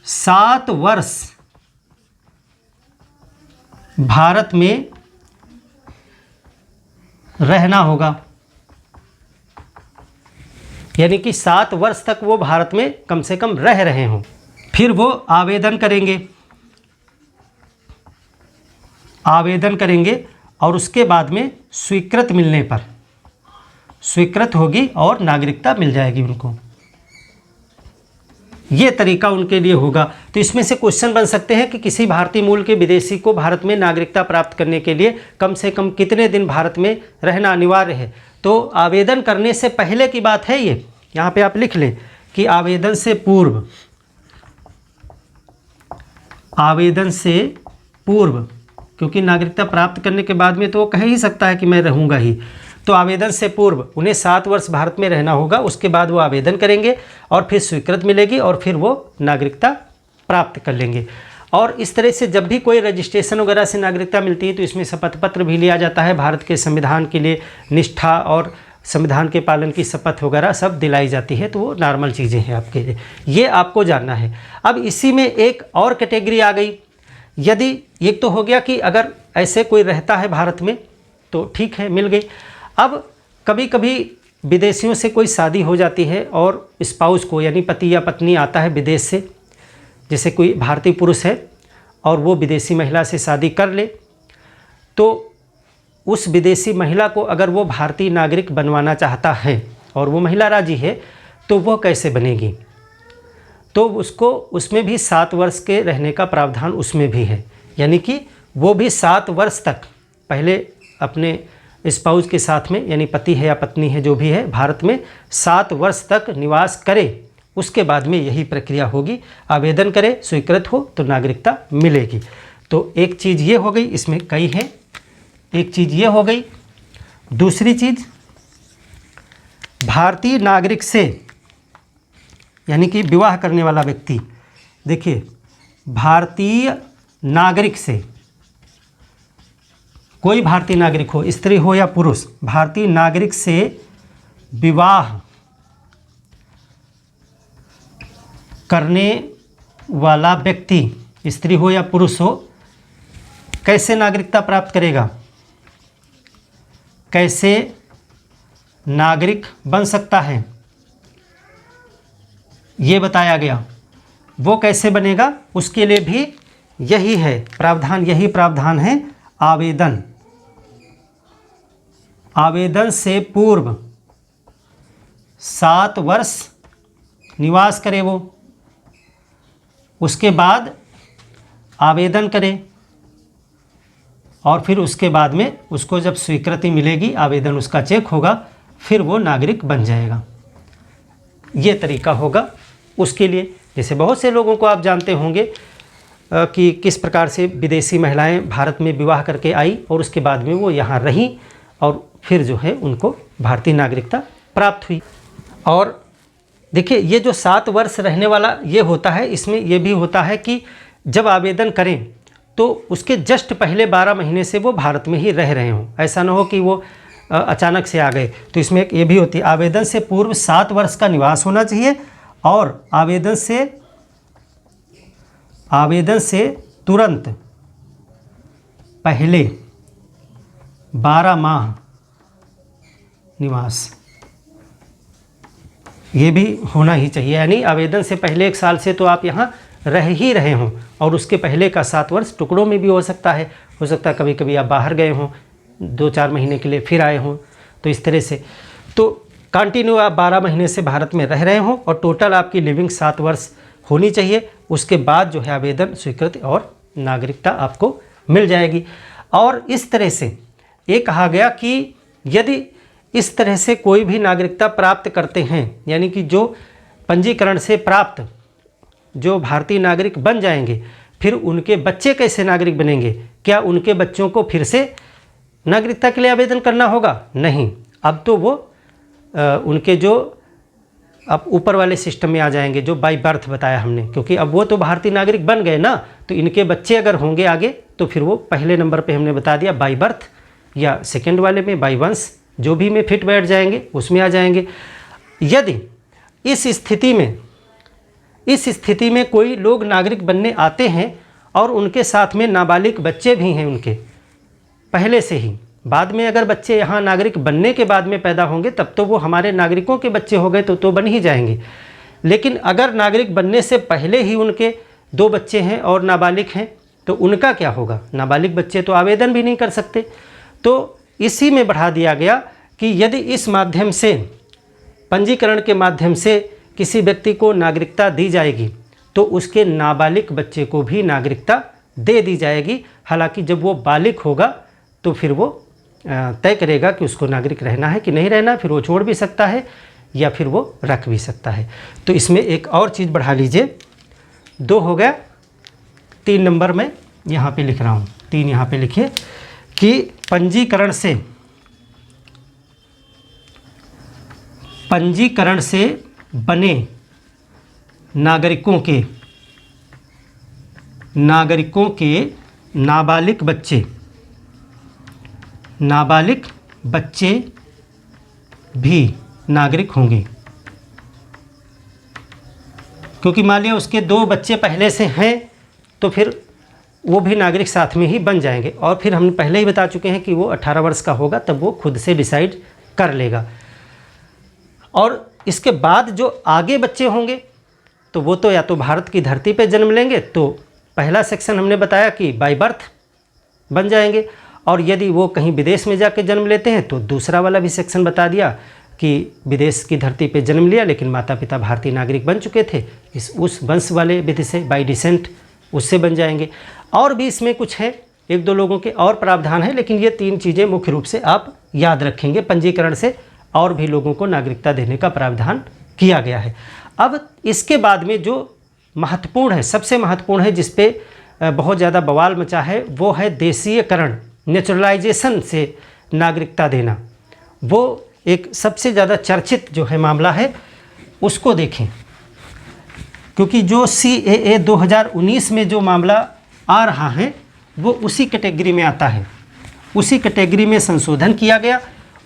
7 वर्ष भारत में रहना होगा, यानी कि 7 वर्ष तक वो भारत में कम से कम रह रहे हों। फिर वो आवेदन करेंगे और उसके बाद में स्वीकृत मिलने पर, स्वीकृत होगी और नागरिकता मिल जाएगी उनको। ये तरीका उनके लिए होगा। तो इसमें से क्वेश्चन बन सकते हैं कि किसी भारतीय मूल के विदेशी को भारत में नागरिकता प्राप्त करने के लिए कम से कम कितने दिन भारत में रहना अनिवार्य है। तो आवेदन करने से पहले की बात है ये, यहाँ पे आप लिख लें कि आवेदन से पूर्व, क्योंकि नागरिकता प्राप्त करने के बाद में तो वो कह ही सकता है कि मैं रहूँगा ही। तो आवेदन से पूर्व उन्हें 7 वर्ष भारत में रहना होगा, उसके बाद वो आवेदन करेंगे और फिर स्वीकृत मिलेगी और फिर वो नागरिकता प्राप्त कर लेंगे। और इस तरह से जब भी कोई रजिस्ट्रेशन वगैरह से नागरिकता मिलती है तो इसमें शपथ पत्र भी लिया जाता है, भारत के संविधान के लिए निष्ठा और संविधान के पालन की शपथ वगैरह सब दिलाई जाती है। तो वो नॉर्मल चीज़ें हैं आपके लिए, ये आपको जानना है। अब इसी में एक और कैटेगरी आ गई। यदि एक तो हो गया कि अगर ऐसे कोई रहता है भारत में तो ठीक है, मिल गई। अब कभी कभी विदेशियों से कोई शादी हो जाती है और स्पाउस को यानी पति या पत्नी आता है विदेश से, जैसे कोई भारतीय पुरुष है और वो विदेशी महिला से शादी कर ले, तो उस विदेशी महिला को अगर वो भारतीय नागरिक बनवाना चाहता है और वो महिला राजी है तो वो कैसे बनेगी। तो उसको उसमें भी 7 वर्ष के रहने का प्रावधान उसमें भी है, यानी कि वो भी 7 वर्ष तक पहले अपने स्पाउस के साथ में, यानी पति है या पत्नी है जो भी है, भारत में 7 वर्ष तक निवास करे। उसके बाद में यही प्रक्रिया होगी, आवेदन करे, स्वीकृत हो तो नागरिकता मिलेगी। तो एक चीज़ ये हो गई, इसमें कई हैं, एक चीज़ ये हो गई। दूसरी चीज़, भारतीय नागरिक से यानी कि विवाह करने वाला व्यक्ति, देखिए भारतीय नागरिक से, कोई भारतीय नागरिक हो, स्त्री हो या पुरुष, भारतीय नागरिक से विवाह करने वाला व्यक्ति, स्त्री हो या पुरुष हो, कैसे नागरिकता प्राप्त करेगा, कैसे नागरिक बन सकता है, ये बताया गया। वो कैसे बनेगा उसके लिए भी यही है प्रावधान, यही प्रावधान है आवेदन। आवेदन से पूर्व 7 वर्ष निवास करे वो, उसके बाद आवेदन करे और फिर उसके बाद में उसको जब स्वीकृति मिलेगी, आवेदन उसका चेक होगा, फिर वो नागरिक बन जाएगा। ये तरीका होगा उसके लिए। जैसे बहुत से लोगों को आप जानते होंगे कि किस प्रकार से विदेशी महिलाएं भारत में विवाह करके आई और उसके बाद में वो यहाँ रहीं और फिर जो है उनको भारतीय नागरिकता प्राप्त हुई। और देखिए ये जो 7 वर्ष रहने वाला ये होता है, इसमें ये भी होता है कि जब आवेदन करें तो उसके जस्ट पहले 12 महीने से वो भारत में ही रह रहे हों, ऐसा ना हो कि वो अचानक से आ गए। तो इसमें एक ये भी होती है, आवेदन से पूर्व 7 वर्ष का निवास होना चाहिए और आवेदन से तुरंत पहले 12 माह निवास, ये भी होना ही चाहिए। यानी आवेदन से पहले 1 साल से तो आप यहाँ रह ही रहे हों और उसके पहले का 7 वर्ष टुकड़ों में भी हो सकता है कभी कभी आप बाहर गए हों 2-4 महीने के लिए फिर आए हों, तो इस तरह से तो कंटिन्यू आप 12 महीने से भारत में रह रहे हों और टोटल आपकी लिविंग 7 वर्ष होनी चाहिए। उसके बाद जो है आवेदन स्वीकृति और नागरिकता आपको मिल जाएगी। और इस तरह से ये कहा गया कि यदि इस तरह से कोई भी नागरिकता प्राप्त करते हैं, यानी कि जो पंजीकरण से प्राप्त जो भारतीय नागरिक बन जाएंगे, फिर उनके बच्चे कैसे नागरिक बनेंगे? क्या उनके बच्चों को फिर से नागरिकता के लिए आवेदन करना होगा? नहीं, अब तो वो उनके जो अब ऊपर वाले सिस्टम में आ जाएंगे जो बाई बर्थ बताया हमने, क्योंकि अब वो तो भारतीय नागरिक बन गए ना, तो इनके बच्चे अगर होंगे आगे तो फिर वो पहले नंबर पे हमने बता दिया बाई बर्थ, या सेकंड वाले में बाई वंश, जो भी में फिट बैठ जाएंगे उसमें आ जाएंगे। यदि इस स्थिति में कोई लोग नागरिक बनने आते हैं और उनके साथ में नाबालिग बच्चे भी हैं उनके पहले से ही, बाद में अगर बच्चे यहाँ नागरिक बनने के बाद में पैदा होंगे तब तो वो हमारे नागरिकों के बच्चे हो गए तो बन ही जाएंगे। लेकिन अगर नागरिक बनने से पहले ही उनके 2 बच्चे हैं और नाबालिग हैं तो उनका क्या होगा? नाबालिग बच्चे तो आवेदन भी नहीं कर सकते। तो इसी में बढ़ा दिया गया कि यदि इस माध्यम से पंजीकरण के माध्यम से किसी व्यक्ति को नागरिकता दी जाएगी तो उसके नाबालिग बच्चे को भी नागरिकता दे दी जाएगी। हालांकि जब वो बालिग होगा तो फिर वो तय करेगा कि उसको नागरिक रहना है कि नहीं रहना, फिर वो छोड़ भी सकता है या फिर वो रख भी सकता है। तो इसमें एक और चीज़ बढ़ा लीजिए, 2 हो गया। 3 नंबर में यहाँ पे लिख रहा हूँ, 3 यहाँ पे लिखिए कि पंजीकरण से बने नागरिकों के नाबालिग बच्चे भी नागरिक होंगे। क्योंकि मान लिया उसके 2 बच्चे पहले से हैं तो फिर वो भी नागरिक साथ में ही बन जाएंगे। और फिर हम पहले ही बता चुके हैं कि वो 18 वर्ष का होगा तब वो खुद से डिसाइड कर लेगा। और इसके बाद जो आगे बच्चे होंगे तो वो तो या तो भारत की धरती पे जन्म लेंगे, तो पहला सेक्शन हमने बताया कि बाय बर्थ बन जाएंगे, और यदि वो कहीं विदेश में जाके जन्म लेते हैं तो दूसरा वाला भी सेक्शन बता दिया कि विदेश की धरती पे जन्म लिया लेकिन माता पिता भारतीय नागरिक बन चुके थे, उस वंश वाले विधि से बाय डिसेंट उससे बन जाएंगे। और भी इसमें कुछ है, 1-2 लोगों के और प्रावधान है, लेकिन ये 3 चीज़ें मुख्य रूप से आप याद रखेंगे। पंजीकरण से और भी लोगों को नागरिकता देने का प्रावधान किया गया है। अब इसके बाद में जो महत्वपूर्ण है, सबसे महत्वपूर्ण है, जिस पे बहुत ज़्यादा बवाल मचा है, वो है देशीयकरण, नेचुरलाइजेशन से नागरिकता देना। वो एक सबसे ज़्यादा चर्चित जो है मामला है, उसको देखें। क्योंकि जो CAA 2019 में जो मामला आ रहा है वो उसी कैटेगरी में आता है, उसी कैटेगरी में संशोधन किया गया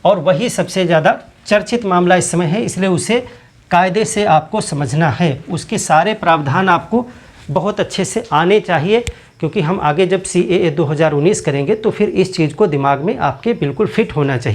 और वही सबसे ज़्यादा चर्चित मामला इस समय है, इसलिए उसे कायदे से आपको समझना है। उसके सारे प्रावधान आपको बहुत अच्छे से आने चाहिए, क्योंकि हम आगे जब CAA 2019 करेंगे तो फिर इस चीज़ को दिमाग में आपके बिल्कुल फिट होना चाहिए।